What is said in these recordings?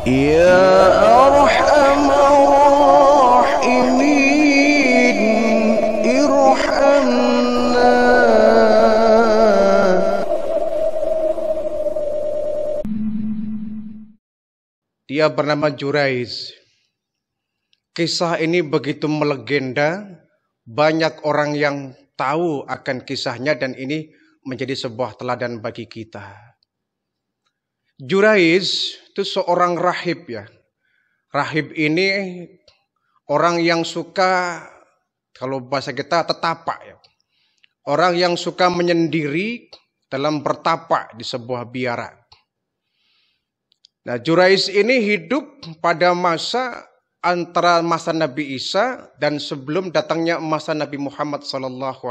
Ya Arhamar Rahimin, irhamna. Dia bernama Jurais. Kisah ini begitu melegenda, banyak orang yang tahu akan kisahnya dan ini menjadi sebuah teladan bagi kita. Jurais itu seorang rahib ya. Rahib ini orang yang suka, kalau bahasa kita tetapa ya. Orang yang suka menyendiri dalam bertapa di sebuah biara. Nah, Jurais ini hidup pada masa antara masa Nabi Isa dan sebelum datangnya masa Nabi Muhammad SAW.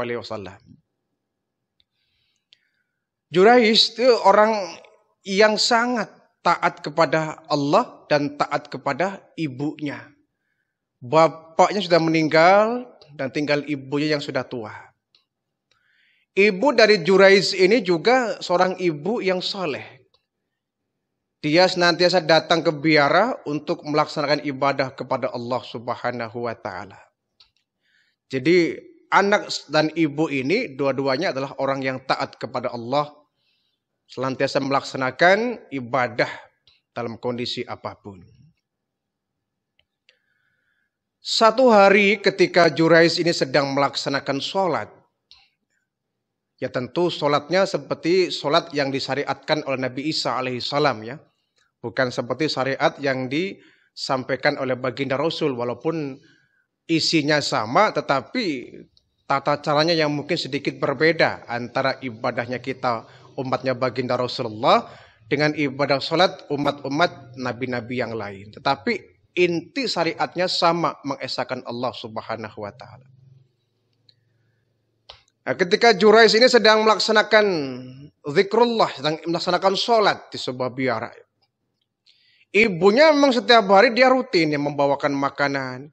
Jurais itu orang yang sangat taat kepada Allah dan taat kepada ibunya. Bapaknya sudah meninggal dan tinggal ibunya yang sudah tua. Ibu dari Jurais ini juga seorang ibu yang soleh. Dia senantiasa datang ke biara untuk melaksanakan ibadah kepada Allah Subhanahu wa Ta'ala. Jadi anak dan ibu ini dua-duanya adalah orang yang taat kepada Allah, senantiasa melaksanakan ibadah dalam kondisi apapun. Satu hari ketika Jurais ini sedang melaksanakan sholat, ya tentu sholatnya seperti sholat yang disyariatkan oleh Nabi Isa alaihissalam ya. Bukan seperti syariat yang disampaikan oleh baginda Rasul, walaupun isinya sama tetapi tata caranya yang mungkin sedikit berbeda antara ibadahnya kita umatnya baginda Rasulullah dengan ibadah sholat umat-umat nabi-nabi yang lain. Tetapi inti syariatnya sama, mengesahkan Allah Subhanahu wa Ta'ala. Nah, ketika Jurais ini sedang melaksanakan zikrullah, sedang melaksanakan sholat di sebuah biara. Ibunya memang setiap hari dia rutin yang membawakan makanan.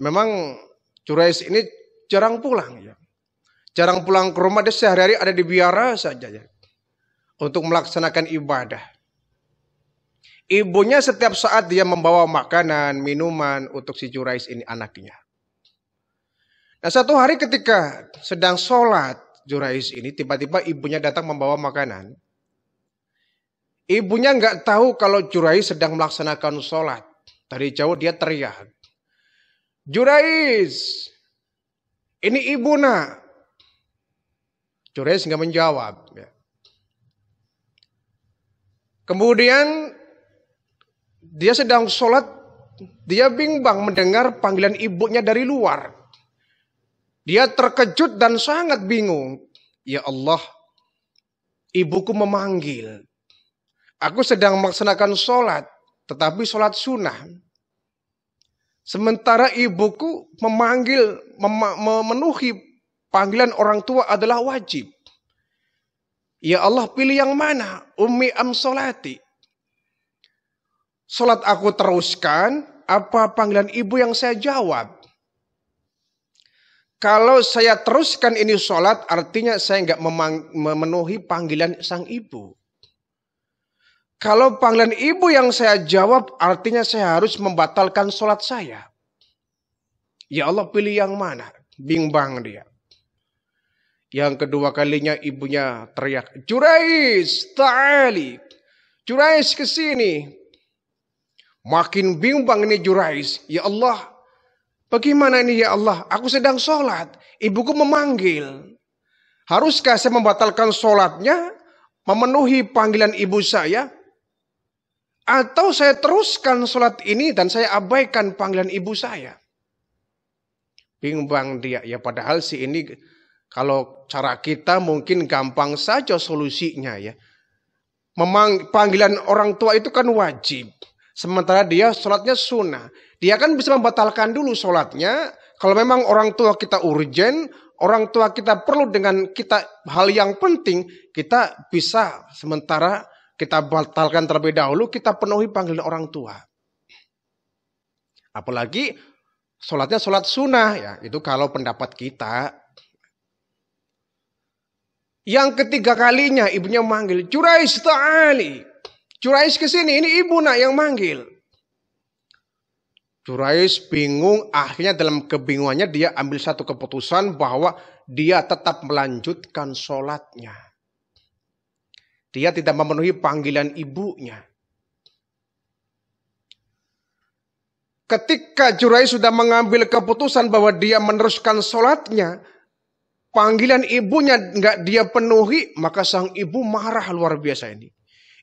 Memang Jurais ini jarang pulang ya. Jarang pulang ke rumah, dia sehari-hari ada di biara saja ya. Untuk melaksanakan ibadah. Ibunya setiap saat dia membawa makanan, minuman untuk si Jurais ini anaknya. Nah, satu hari ketika sedang sholat Jurais ini, tiba-tiba ibunya datang membawa makanan. Ibunya nggak tahu kalau Jurais sedang melaksanakan sholat. Dari jauh dia teriak, Jurais, ini ibu nak. Jurais nggak menjawab. Ya. Kemudian dia sedang sholat, dia bimbang mendengar panggilan ibunya dari luar. Dia terkejut dan sangat bingung. Ya Allah, ibuku memanggil. Aku sedang melaksanakan sholat, tetapi sholat sunnah. Sementara ibuku memanggil, memenuhi panggilan orang tua adalah wajib. Ya Allah, pilih yang mana? Ummi am sholati? Sholat aku teruskan, apa panggilan ibu yang saya jawab? Kalau saya teruskan ini sholat, artinya saya nggak memenuhi panggilan sang ibu. Kalau panggilan ibu yang saya jawab, artinya saya harus membatalkan sholat saya. Ya Allah, pilih yang mana? Bimbang dia. Yang kedua kalinya ibunya teriak, Jurais, ta'ali. Jurais kesini. Makin bimbang ini Jurais. Ya Allah, bagaimana ini ya Allah? Aku sedang sholat. Ibuku memanggil. Haruskah saya membatalkan sholatnya? Memenuhi panggilan ibu saya? Atau saya teruskan sholat ini dan saya abaikan panggilan ibu saya? Bimbang dia. Ya padahal si ini kalau cara kita mungkin gampang saja solusinya ya. Panggilan orang tua itu kan wajib. Sementara dia sholatnya sunnah. Dia kan bisa membatalkan dulu sholatnya. Kalau memang orang tua kita urgent, orang tua kita perlu dengan kita hal yang penting, kita bisa sementara kita batalkan terlebih dahulu, kita penuhi panggilan orang tua. Apalagi sholatnya sholat sunnah, ya itu kalau pendapat kita. Yang ketiga kalinya ibunya manggil, Jurais ta'ali. Jurais ke sini, ini ibu nak yang manggil. Jurais bingung, akhirnya dalam kebingungannya dia ambil satu keputusan bahwa dia tetap melanjutkan sholatnya. Dia tidak memenuhi panggilan ibunya. Ketika Jurais sudah mengambil keputusan bahwa dia meneruskan sholatnya, panggilan ibunya nggak dia penuhi, maka sang ibu marah luar biasa ini.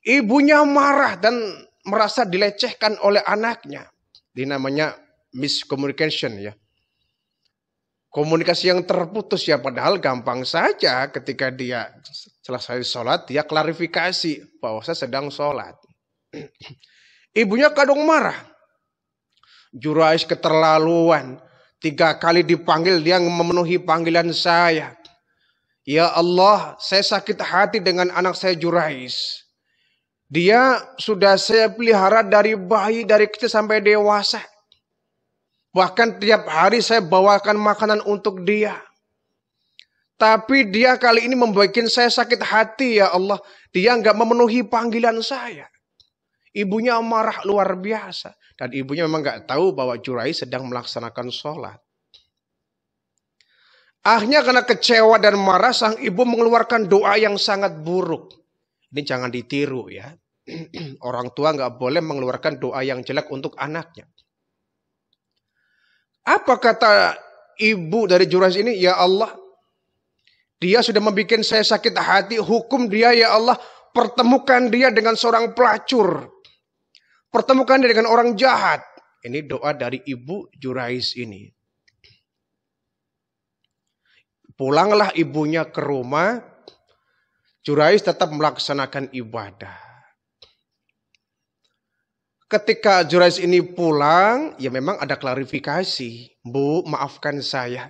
Ibunya marah dan merasa dilecehkan oleh anaknya. Ini namanya miscommunication ya. Komunikasi yang terputus ya, padahal gampang saja ketika dia selesai sholat, dia klarifikasi bahwa saya sedang sholat. Ibunya kadung marah. Jurais keterlaluan. 3 kali dipanggil dia memenuhi panggilan saya. Ya Allah, saya sakit hati dengan anak saya Jurais. Dia sudah saya pelihara dari bayi, dari kecil sampai dewasa. Bahkan tiap hari saya bawakan makanan untuk dia. Tapi dia kali ini membuat saya sakit hati ya Allah. Dia nggak memenuhi panggilan saya. Ibunya marah luar biasa. Dan ibunya memang nggak tahu bahwa Jurais sedang melaksanakan sholat. Akhirnya karena kecewa dan marah, sang ibu mengeluarkan doa yang sangat buruk. Ini jangan ditiru ya. Orang tua nggak boleh mengeluarkan doa yang jelek untuk anaknya. Apa kata ibu dari Jurais ini? Ya Allah, dia sudah membuat saya sakit hati. Hukum dia ya Allah, pertemukan dia dengan seorang pelacur. Pertemukan dia dengan orang jahat. Ini doa dari ibu Jurais ini. Pulanglah ibunya ke rumah. Jurais tetap melaksanakan ibadah. Ketika Jurais ini pulang, ya memang ada klarifikasi. Bu, maafkan saya.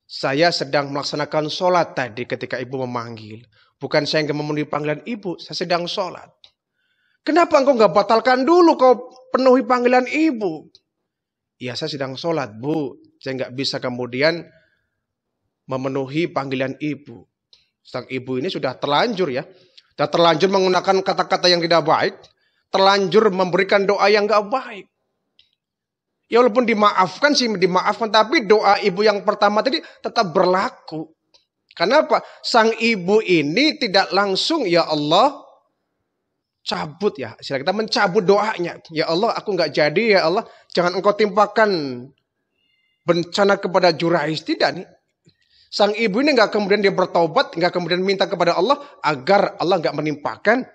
Saya sedang melaksanakan sholat tadi ketika ibu memanggil. Bukan saya yang memenuhi panggilan ibu, saya sedang sholat. Kenapa engkau nggak batalkan dulu kau penuhi panggilan ibu? Ya saya sedang sholat bu, saya nggak bisa kemudian memenuhi panggilan ibu. Sang ibu ini sudah terlanjur ya. Sudah terlanjur menggunakan kata-kata yang tidak baik. Terlanjur memberikan doa yang gak baik. Ya walaupun dimaafkan sih, dimaafkan. Tapi doa ibu yang pertama tadi tetap berlaku. Kenapa? Sang ibu ini tidak langsung, ya Allah, cabut ya. Istilah kita mencabut doanya. Ya Allah, aku gak jadi ya Allah. Jangan engkau timpakan bencana kepada Jurais. Tidak nih. Sang ibu ini gak kemudian dia bertaubat, gak kemudian minta kepada Allah agar Allah gak menimpakan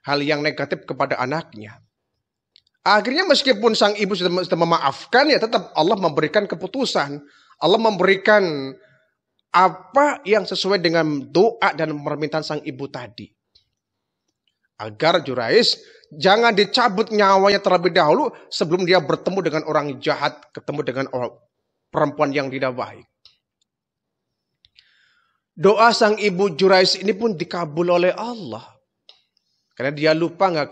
hal yang negatif kepada anaknya. Akhirnya meskipun sang ibu sudah memaafkan, ya tetap Allah memberikan keputusan. Allah memberikan apa yang sesuai dengan doa dan permintaan sang ibu tadi. Agar Jurais jangan dicabut nyawanya terlebih dahulu sebelum dia bertemu dengan orang jahat, ketemu dengan perempuan yang tidak baik. Doa sang ibu Jurais ini pun dikabul oleh Allah. Karena dia lupa nggak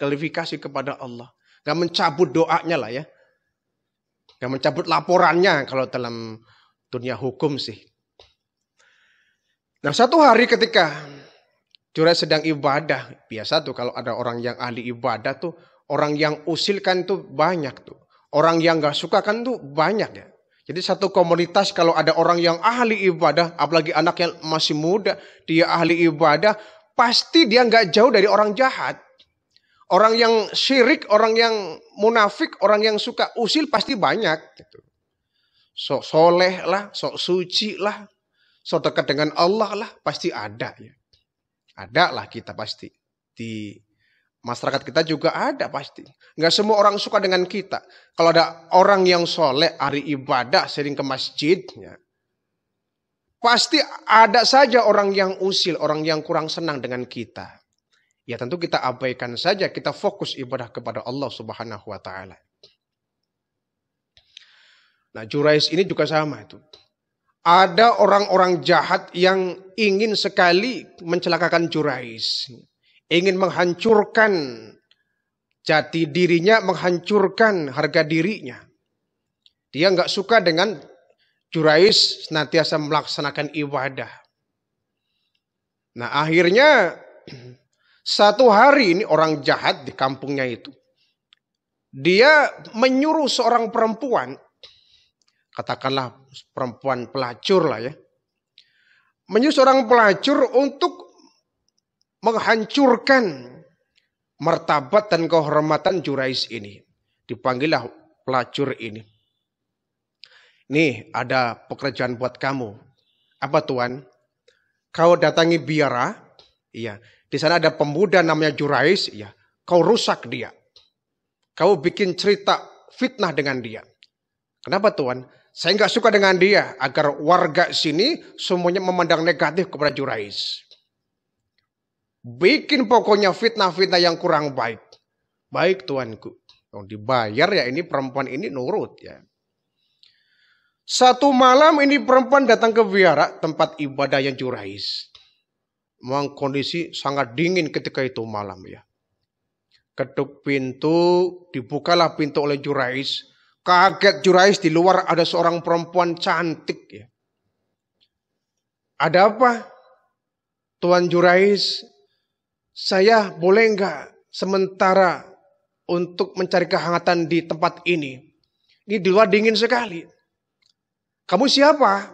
klarifikasi kepada Allah, nggak mencabut doanya lah ya, nggak mencabut laporannya kalau dalam dunia hukum sih. Nah satu hari ketika Jurais sedang ibadah, biasa tuh kalau ada orang yang ahli ibadah tuh orang yang usil kan tuh banyak tuh, orang yang nggak suka kan tuh banyak ya. Jadi satu komunitas kalau ada orang yang ahli ibadah, apalagi anak yang masih muda, dia ahli ibadah. Pasti dia nggak jauh dari orang jahat. Orang yang syirik, orang yang munafik, orang yang suka usil pasti banyak. Gitu. Sok soleh lah, sok suci lah, sok dekat dengan Allah lah, pasti ada. Ya. Ada lah kita pasti. Di masyarakat kita juga ada pasti. Nggak semua orang suka dengan kita. Kalau ada orang yang soleh, ahli ibadah, sering ke masjid, ya. Pasti ada saja orang yang usil, orang yang kurang senang dengan kita. Ya tentu kita abaikan saja, kita fokus ibadah kepada Allah Subhanahu wa taala. Nah, Jurais ini juga sama itu. Ada orang-orang jahat yang ingin sekali mencelakakan Jurais. Ingin menghancurkan jati dirinya, menghancurkan harga dirinya. Dia nggak suka dengan Jurais senantiasa melaksanakan ibadah. Nah akhirnya Satu hari ini orang jahat di kampungnya itu. Dia menyuruh seorang perempuan, katakanlah perempuan pelacur lah ya. Menyuruh seorang pelacur untuk menghancurkan martabat dan kehormatan Jurais ini. Dipanggillah pelacur ini. Nih ada pekerjaan buat kamu. Apa tuan? Kau datangi biara, iya. Di sana ada pemuda namanya Jurais, iya. Kau rusak dia. Kau bikin cerita fitnah dengan dia. Kenapa tuan? Saya nggak suka dengan dia. Agar warga sini semuanya memandang negatif kepada Jurais. Bikin pokoknya fitnah-fitnah yang kurang baik. Baik tuanku. Oh, dibayar ya ini perempuan ini nurut ya. Satu malam ini perempuan datang ke biara tempat ibadahnya Jurais. Memang kondisi sangat dingin ketika itu malam ya. Ketuk pintu, dibukalah pintu oleh Jurais. Kaget Jurais, di luar ada seorang perempuan cantik ya. Ada apa? Tuan Jurais, saya boleh enggak sementara untuk mencari kehangatan di tempat ini? Ini di luar dingin sekali. Kamu siapa?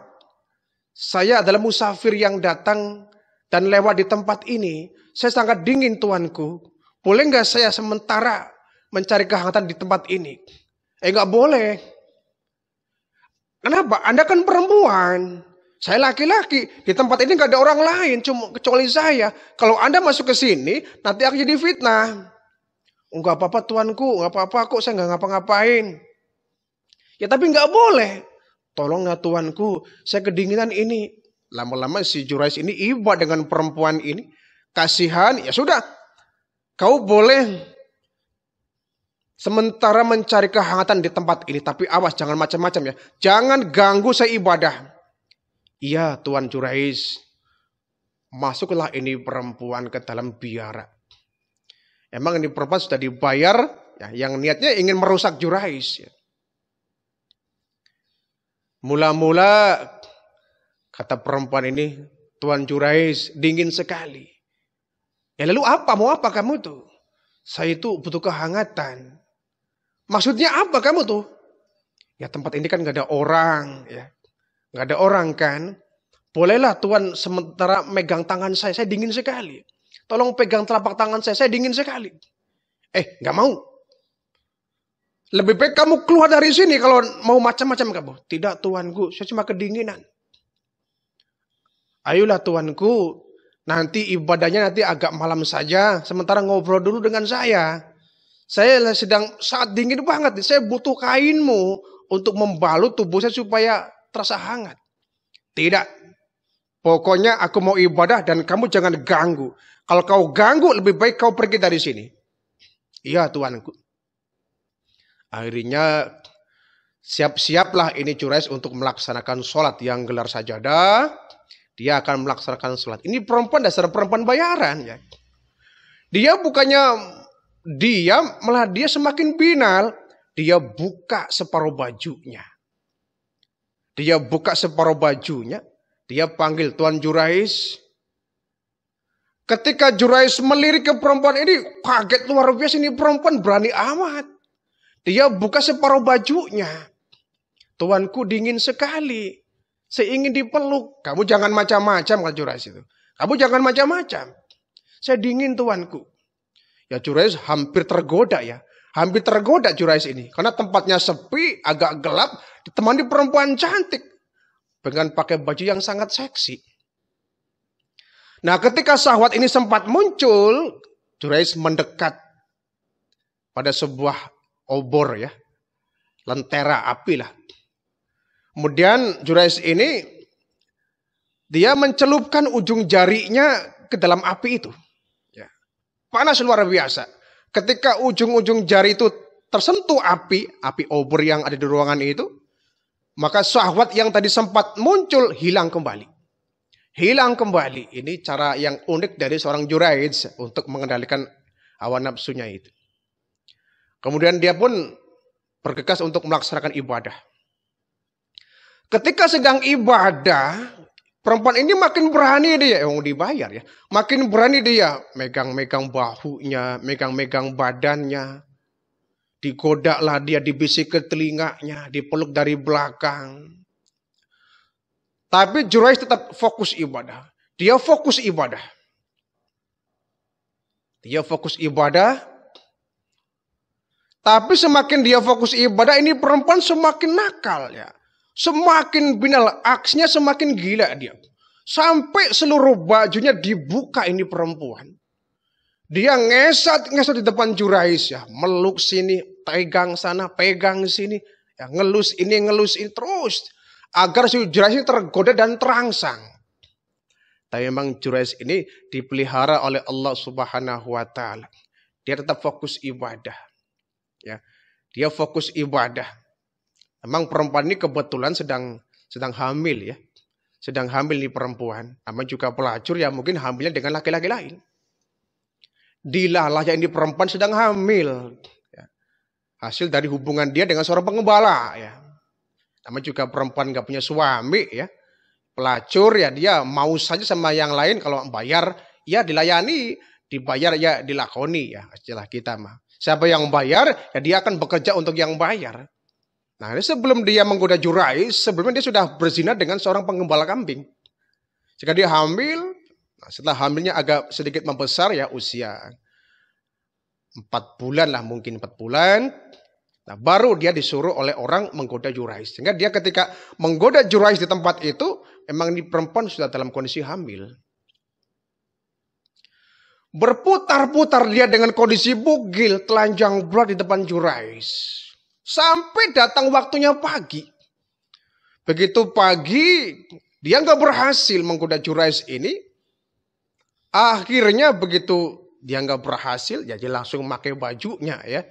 Saya adalah musafir yang datang dan lewat di tempat ini. Saya sangat dingin tuanku. Boleh nggak saya sementara mencari kehangatan di tempat ini? Nggak boleh. Kenapa? Anda kan perempuan. Saya laki-laki. Di tempat ini nggak ada orang lain cuma kecuali saya. Kalau Anda masuk ke sini, nanti akan jadi fitnah. Nggak apa-apa tuanku, nggak apa-apa kok, saya nggak ngapa-ngapain. Ya tapi nggak boleh. Tolonglah tuanku, saya kedinginan ini. Lama-lama si Jurais ini iba dengan perempuan ini. Kasihan, ya sudah. Kau boleh sementara mencari kehangatan di tempat ini. Tapi awas, jangan macam-macam ya. Jangan ganggu saya ibadah. Iya Tuan Jurais. Masuklah ini perempuan ke dalam biara. Emang ini perempuan sudah dibayar. Ya, yang niatnya ingin merusak Jurais ya. Mula-mula kata perempuan ini, Tuan Jurais dingin sekali. Ya lalu apa? Mau apa kamu tuh? Saya itu butuh kehangatan. Maksudnya apa kamu tuh? Ya tempat ini kan gak ada orang. Ya. Gak ada orang kan. Bolehlah Tuan sementara megang tangan saya dingin sekali. Tolong pegang telapak tangan saya dingin sekali. Gak mau. Lebih baik kamu keluar dari sini kalau mau macam-macam kamu. Tidak tuanku, saya cuma kedinginan. Ayolah tuanku, nanti ibadahnya nanti agak malam saja. Sementara ngobrol dulu dengan saya. Saya sedang saat dingin banget. Saya butuh kainmu untuk membalut tubuh saya supaya terasa hangat. Tidak. Pokoknya aku mau ibadah dan kamu jangan ganggu. Kalau kau ganggu lebih baik kau pergi dari sini. Iya tuanku. Akhirnya siap-siaplah ini Jurais untuk melaksanakan sholat yang gelar sajadah. Dia akan melaksanakan sholat. Ini perempuan dasar perempuan bayaran ya. Dia bukannya diam, malah dia semakin binal. Dia buka separuh bajunya. Dia buka separuh bajunya. Dia panggil Tuan Jurais. Ketika Jurais melirik ke perempuan ini, kaget luar biasa, ini perempuan berani amat. Dia buka separuh bajunya. Tuanku dingin sekali. Saya ingin dipeluk. Kamu jangan macam-macam, kata Jurais itu. Kamu jangan macam-macam. Saya dingin tuanku. Ya Jurais hampir tergoda ya. Hampir tergoda Jurais ini. Karena tempatnya sepi, agak gelap. Ditemani perempuan cantik. Dengan pakai baju yang sangat seksi. Nah ketika syahwat ini sempat muncul. Jurais mendekat pada sebuah obor ya. Lentera api lah. Kemudian Jurais ini. Dia mencelupkan ujung jarinya ke dalam api itu. Ya. Panas luar biasa. Ketika ujung-ujung jari itu tersentuh api obor yang ada di ruangan itu. Maka syahwat yang tadi sempat muncul hilang kembali. Hilang kembali. Ini cara yang unik dari seorang Jurais untuk mengendalikan hawa nafsunya itu. Kemudian dia pun bergegas untuk melaksanakan ibadah. Ketika sedang ibadah, Perempuan ini makin berani dia, yang dibayar ya. Makin berani dia megang-megang bahunya, megang-megang badannya. Digoda lah dia, dibisik ke telinganya, dipeluk dari belakang. Tapi Jurais tetap fokus ibadah. Dia fokus ibadah. Dia fokus ibadah. Tapi semakin dia fokus ibadah, ini perempuan semakin nakal ya. Semakin binal, aksinya semakin gila dia. Sampai seluruh bajunya dibuka ini perempuan. Dia ngesat di depan Jurais ya. Meluk sini, pegang sana, pegang sini. Ya, ngelus ini terus. Agar si Jurais ini tergoda dan terangsang. Tapi memang Jurais ini dipelihara oleh Allah Subhanahu wa Ta'ala. Dia tetap fokus ibadah. Ya, dia fokus ibadah. Memang perempuan ini kebetulan sedang hamil ya. Sedang hamil nih perempuan. Namanya juga pelacur ya, mungkin hamilnya dengan laki-laki lain. Dilalah ya, ini perempuan sedang hamil. Ya. Hasil dari hubungan dia dengan seorang pengembala ya. Namanya juga perempuan gak punya suami ya. Pelacur ya, dia mau saja sama yang lain. Kalau bayar ya dilayani. Dibayar ya dilakoni ya. Istilah kita mah. Siapa yang bayar ya dia akan bekerja untuk yang bayar. Nah, ini sebelum dia menggoda Jurais, sebelumnya dia sudah berzina dengan seorang penggembala kambing. Jika dia hamil, nah setelah hamilnya agak sedikit membesar ya, usia 4 bulan lah, mungkin 4 bulan. Nah, baru dia disuruh oleh orang menggoda Jurais. Sehingga dia ketika menggoda Jurais di tempat itu, memang ini perempuan sudah dalam kondisi hamil. Berputar-putar dia dengan kondisi bugil, telanjang bulat di depan Jurais. Sampai datang waktunya pagi. Begitu pagi, dia nggak berhasil menggoda Jurais ini. Akhirnya begitu dia nggak berhasil, ya dia langsung pakai bajunya ya.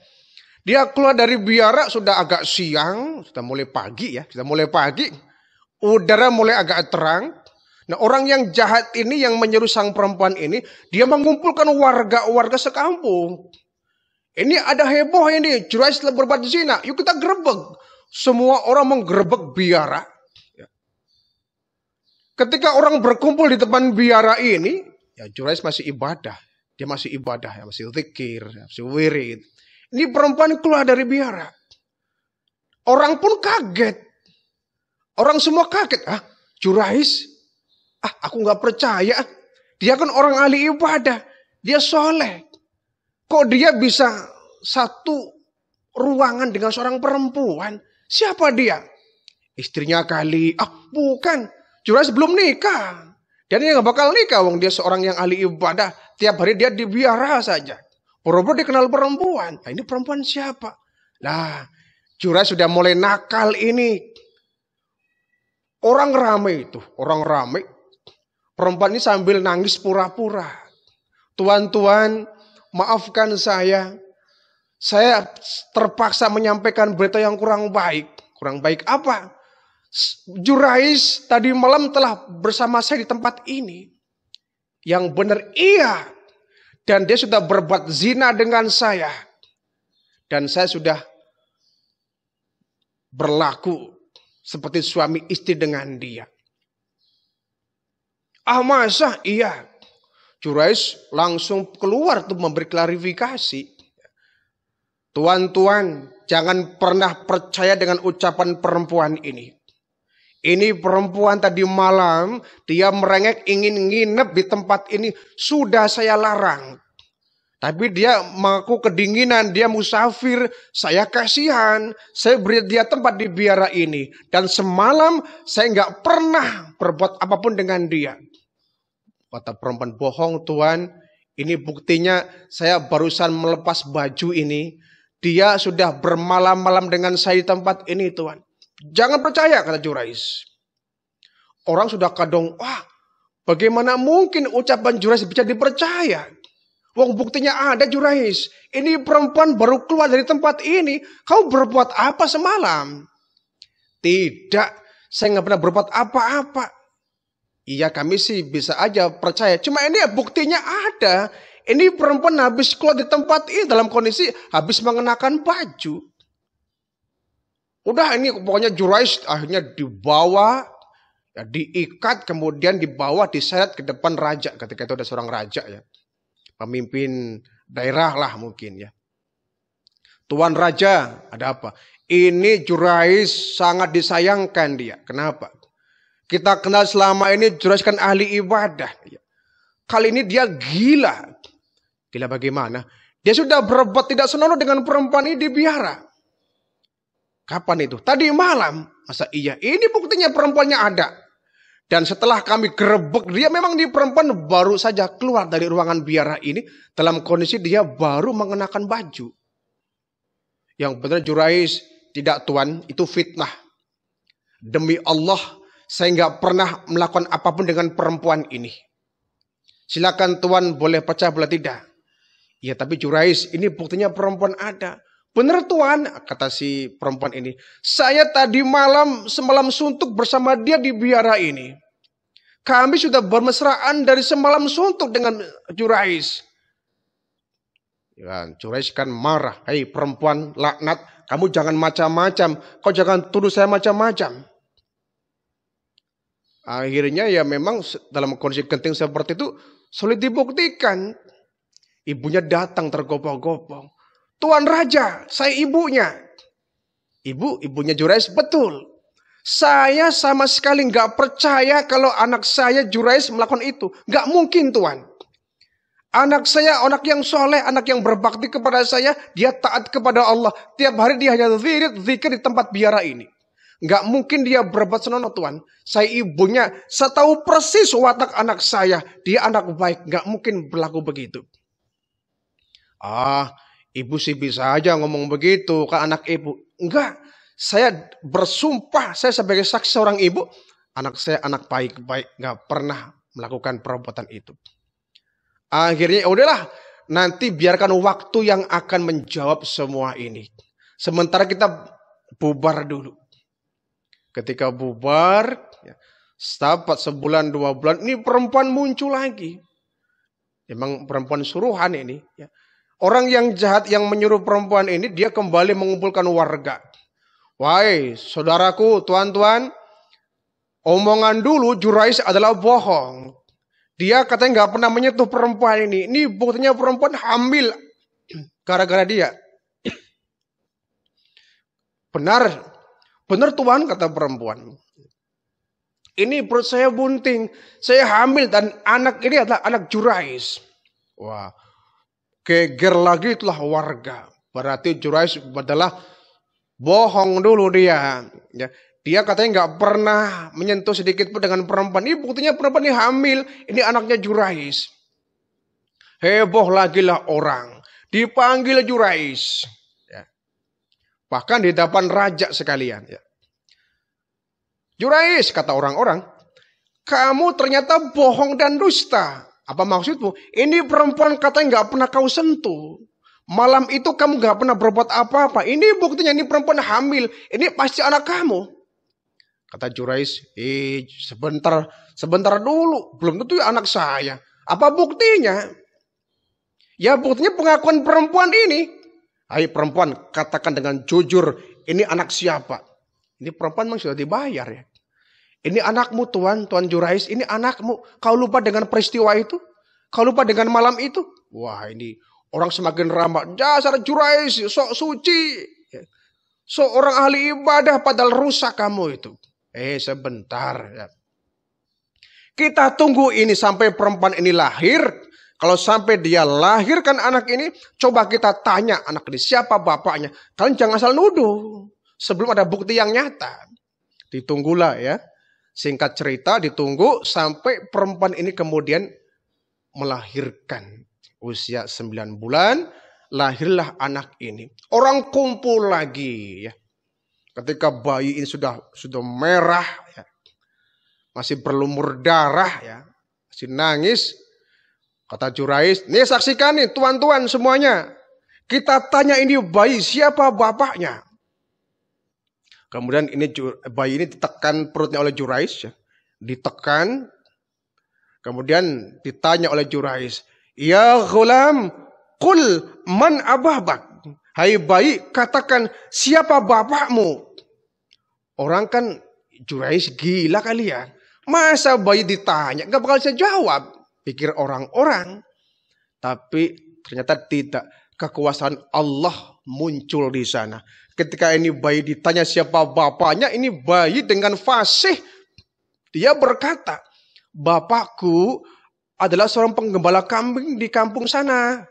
Dia keluar dari biara sudah agak siang, sudah mulai pagi ya, sudah mulai pagi. Udara mulai agak terang. Nah, orang yang jahat ini yang menyuruh sang perempuan ini, dia mengumpulkan warga-warga sekampung. Ini ada heboh ini, Jurais telah berbuat zina, yuk kita gerebek. Semua orang menggerebek biara. Ketika orang berkumpul di depan biara ini, ya Jurais masih ibadah. Dia masih ibadah, ya, masih zikir, ya, masih wirid. Ini perempuan keluar dari biara. Orang pun kaget. Orang semua kaget. Jurais? Aku gak percaya. Dia kan orang ahli ibadah. Dia soleh. Kok dia bisa satu ruangan dengan seorang perempuan? Siapa dia? Istrinya kali. Bukan. Jurais belum nikah. Dan dia gak bakal nikah. Wong dia seorang yang ahli ibadah. Tiap hari dia di biara saja. Boro-boro dikenal perempuan. Nah, ini perempuan siapa? Nah, Jurais sudah mulai nakal ini. Orang ramai itu. Orang ramai. Perempuan ini sambil nangis pura-pura. Tuan-tuan, maafkan saya. Saya terpaksa menyampaikan berita yang kurang baik. Kurang baik apa? Jurais tadi malam telah bersama saya di tempat ini. Yang benar iya. Dan dia sudah berbuat zina dengan saya. Dan saya sudah berlaku seperti suami istri dengan dia. Masa? Iya. Jurais langsung keluar untuk memberi klarifikasi. Tuan-tuan, jangan pernah percaya dengan ucapan perempuan ini. Ini perempuan tadi malam, dia merengek ingin nginep di tempat ini. Sudah saya larang. Tapi dia mengaku kedinginan, dia musafir. Saya kasihan, saya beri dia tempat di biara ini. Dan semalam saya nggak pernah berbuat apapun dengan dia. Kata perempuan, bohong Tuan. Ini buktinya saya barusan melepas baju ini. Dia sudah bermalam-malam dengan saya di tempat ini Tuan. Jangan percaya, kata Jurais. Orang sudah kadung, bagaimana mungkin ucapan Jurais bisa dipercaya? Wong buktinya ada Jurais. Ini perempuan baru keluar dari tempat ini. Kau berbuat apa semalam? Tidak, saya nggak pernah berbuat apa-apa. Iya, kami sih bisa aja percaya. Cuma ini buktinya ada. Ini perempuan habis keluar di tempat ini dalam kondisi habis mengenakan baju. Udah ini pokoknya Jurais akhirnya dibawa Ya, diikat kemudian dibawa diseret ke depan raja. Ketika itu ada seorang raja ya. Pemimpin daerah lah mungkin ya. Tuan raja, ada apa? Ini Jurais sangat disayangkan dia. Kenapa? Kita kenal selama ini Jurais kan ahli ibadah. Ya. Kali ini dia gila. Gila bagaimana? Dia sudah berbuat tidak senonoh dengan perempuan ini di biara. Kapan itu? Tadi malam. Masa iya? Ini buktinya perempuannya ada. Dan setelah kami gerebek dia, memang di perempuan baru saja keluar dari ruangan biara ini. Dalam kondisi dia baru mengenakan baju. Yang benar Jurais, tidak tuan, itu fitnah. Demi Allah, saya nggak pernah melakukan apapun dengan perempuan ini. Silakan tuan boleh percaya boleh tidak. Ya tapi Jurais, ini buktinya perempuan ada. Benar tuan, kata si perempuan ini. Saya tadi malam semalam suntuk bersama dia di biara ini. Kami sudah bermesraan dari semalam suntuk dengan Jurais. Ya, Jurais kan marah. Hei perempuan laknat, kamu jangan macam-macam. Kau jangan tuduh saya macam-macam. Akhirnya ya memang dalam kondisi genting seperti itu sulit dibuktikan. Ibunya datang tergopoh-gopoh. Tuan Raja, saya ibunya. Ibunya Jurais, betul. Saya sama sekali nggak percaya kalau anak saya Jurais melakukan itu. Nggak mungkin tuan. Anak saya anak yang soleh, anak yang berbakti kepada saya. Dia taat kepada Allah. Tiap hari dia hanya zikir di tempat biara ini. Nggak mungkin dia berbuat senonoh tuan. Saya ibunya, saya tahu persis watak anak saya. Dia anak baik, nggak mungkin berlaku begitu. Ibu sih bisa aja ngomong begitu ke anak ibu. Enggak, saya bersumpah, saya sebagai saksi seorang ibu, anak saya anak baik-baik, nggak pernah melakukan perbuatan itu. Akhirnya udahlah, nanti biarkan waktu yang akan menjawab semua ini. Sementara kita bubar dulu. Ketika bubar, dapat sebulan 2 bulan, ini perempuan muncul lagi. Emang perempuan suruhan ini. Ya. Orang yang jahat yang menyuruh perempuan ini, dia kembali mengumpulkan warga. Wahai saudaraku, tuan-tuan, omongan dulu Jurais adalah bohong. Dia katanya nggak pernah menyentuh perempuan ini. Ini buktinya perempuan hamil gara-gara dia. Benar tuan, kata perempuan. Ini perut saya bunting, saya hamil dan anak ini adalah anak Jurais. Wah. Geger lagi itulah warga. Berarti Jurais adalah bohong dulu dia. Ya. Dia katanya nggak pernah menyentuh sedikit pun dengan perempuan. Ini buktinya perempuan ini hamil. Ini anaknya Jurais. Heboh lagi lah orang. Dipanggil Jurais. Ya. Bahkan di depan raja sekalian. Ya. Jurais, kata orang-orang. Kamu ternyata bohong dan dusta. Apa maksudmu? Ini perempuan katanya nggak pernah kau sentuh. Malam itu kamu nggak pernah berbuat apa-apa. Ini buktinya ini perempuan hamil. Ini pasti anak kamu. Kata Jurais, sebentar dulu. Belum tentu anak saya. Apa buktinya? Ya buktinya pengakuan perempuan ini. Hai perempuan, katakan dengan jujur. Ini anak siapa? Ini perempuan memang sudah dibayar ya. Ini anakmu tuan Jurais, ini anakmu. Kau lupa dengan peristiwa itu? Kau lupa dengan malam itu? Wah ini orang semakin ramah. Dasar Jurais, sok suci. Seorang ahli ibadah padahal rusak kamu itu. Sebentar. Ya. Kita tunggu ini sampai perempuan ini lahir. Kalau sampai dia lahirkan anak ini, coba kita tanya anak ini siapa bapaknya. Kalian jangan asal nuduh. Sebelum ada bukti yang nyata. Ditunggulah ya. Singkat cerita ditunggu sampai perempuan ini kemudian melahirkan. Usia 9 bulan lahirlah anak ini. Orang kumpul lagi ya. Ketika bayi ini sudah merah ya. Masih berlumur darah ya. Masih nangis. Kata Jurais, nih saksikan nih tuan-tuan semuanya. Kita tanya ini bayi siapa bapaknya. Kemudian ini bayi ini ditekan perutnya oleh Jurais. Ya. Ditekan. Kemudian ditanya oleh Jurais. Ya ghulam, qul man ababak. Hai bayi, katakan siapa bapakmu. Orang kan Jurais gila kali ya. Masa bayi ditanya, gak bakal bisa jawab. Pikir orang-orang. Tapi ternyata tidak. Kekuasaan Allah muncul di sana. Ketika ini bayi ditanya siapa bapaknya, ini bayi dengan fasih. Dia berkata, bapakku adalah seorang penggembala kambing di kampung sana.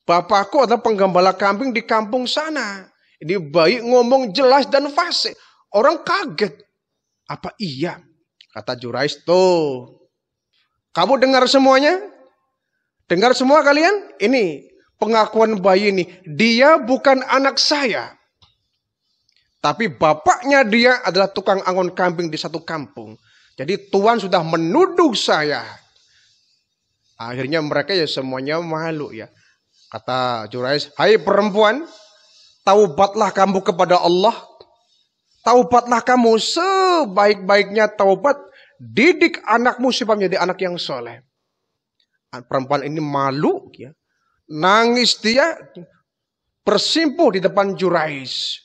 Bapakku adalah penggembala kambing di kampung sana. Ini bayi ngomong jelas dan fasih. Orang kaget. Apa iya? Kata Jurais, tuh. Kamu dengar semuanya? Dengar semua kalian? Ini pengakuan bayi ini. Dia bukan anak saya. Tapi bapaknya dia adalah tukang angon kambing di satu kampung. Jadi Tuhan sudah menuduh saya. Akhirnya mereka ya semuanya malu ya. Kata Jurais, hai perempuan, taubatlah kamu kepada Allah. Taubatlah kamu sebaik-baiknya taubat. Didik anakmu supaya menjadi anak yang soleh. Perempuan ini malu ya. Nangis dia. Bersimpuh di depan Jurais.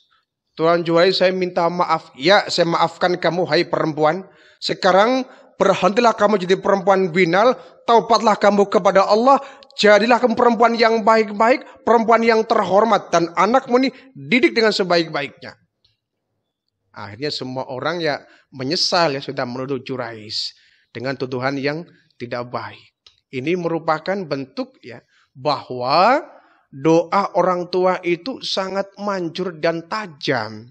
Tuan Jurais, saya minta maaf. Ya, saya maafkan kamu hai perempuan. Sekarang berhentilah kamu jadi perempuan binal. Taubatlah kamu kepada Allah. Jadilah kamu perempuan yang baik-baik. Perempuan yang terhormat. Dan anakmu ini didik dengan sebaik-baiknya. Akhirnya semua orang ya menyesal ya sudah menuduh Jurais dengan tuduhan yang tidak baik. Ini merupakan bentuk ya bahwa doa orang tua itu sangat manjur dan tajam.